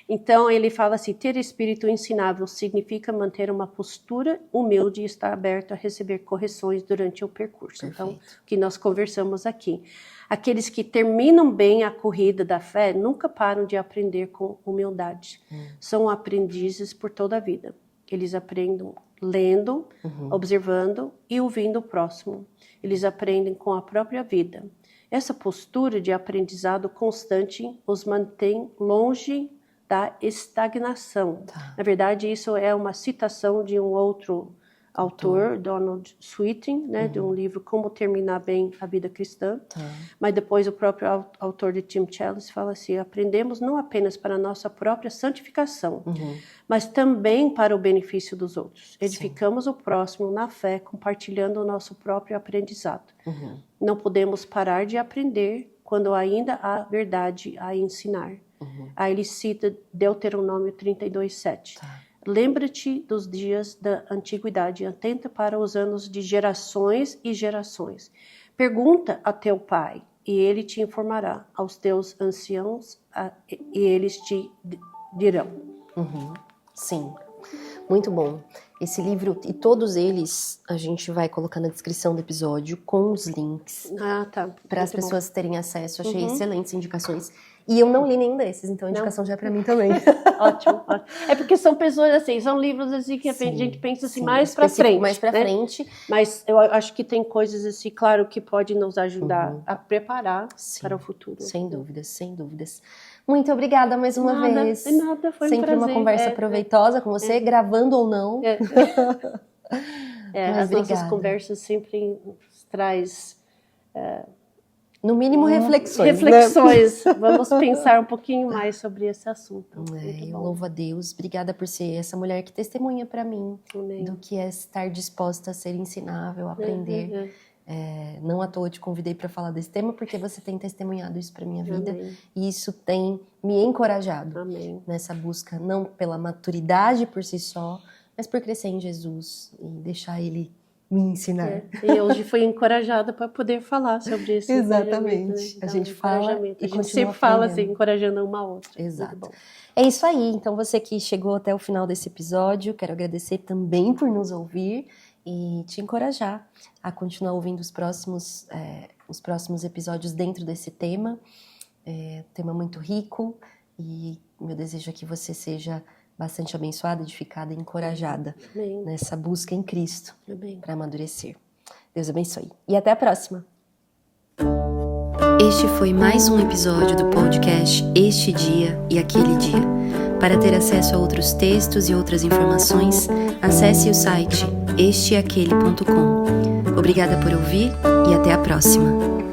Então, ele fala assim, ter espírito ensinável significa manter uma postura humilde e estar aberto a receber correções durante o percurso. Perfeito. Então, o que nós conversamos aqui. Aqueles que terminam bem a corrida da fé nunca param de aprender com humildade. São aprendizes por toda a vida. Eles aprendem lendo, observando e ouvindo o próximo. Eles aprendem com a própria vida. Essa postura de aprendizado constante os mantém longe da estagnação. Na verdade, isso é uma citação de um outro autor, Donald Sweeting, né, de um livro Como Terminar Bem a Vida Cristã. Mas depois o próprio autor de Tim Challies fala assim, aprendemos não apenas para a nossa própria santificação, mas também para o benefício dos outros. Edificamos o próximo na fé, compartilhando o nosso próprio aprendizado. Não podemos parar de aprender quando ainda há verdade a ensinar. Aí ele cita Deuteronômio 32:7. Lembra-te dos dias da antiguidade, atenta para os anos de gerações e gerações. Pergunta a teu pai, e ele te informará, aos teus anciãos, e eles te dirão. Sim, muito bom. Esse livro, e todos eles, a gente vai colocar na descrição do episódio com os links para as pessoas terem acesso. Achei excelentes indicações. E eu não li nenhum desses, então a indicação já é para mim também. Ótimo. É porque são pessoas assim, são livros assim que a gente pensa assim mais para frente. Mais para frente. Mas eu acho que tem coisas assim, claro, que pode nos ajudar a preparar para o futuro. Sem dúvidas, sem dúvidas. Muito obrigada mais uma vez. De nada, foi sempre um prazer. Uma conversa proveitosa com você, gravando ou não. As nossas conversas sempre traz... no mínimo, reflexões. Né? Vamos pensar um pouquinho mais sobre esse assunto. Eu louvo a Deus. Obrigada por ser essa mulher que testemunha para mim do que é estar disposta a ser ensinável, a aprender. Não à toa te convidei para falar desse tema, porque você tem testemunhado isso para minha vida. E isso tem me encorajado nessa busca, não pela maturidade por si só, mas por crescer em Jesus e deixar Ele me ensinar. E hoje fui encorajada para poder falar sobre isso. Exatamente. Né? Então, a gente fala e a gente sempre fala assim, encorajando uma a outra. Exato. É isso aí. Então, você que chegou até o final desse episódio, quero agradecer também por nos ouvir e te encorajar a continuar ouvindo os próximos episódios dentro desse tema. Tema muito rico, e meu desejo é que você seja bastante abençoada, edificada e encorajada Amém. nessa busca em Cristo Amém. para amadurecer. Deus abençoe. E até a próxima! Este foi mais um episódio do podcast Este Dia e Aquele Dia. Para ter acesso a outros textos e outras informações, acesse o site esteaquele.com. Obrigada por ouvir e até a próxima!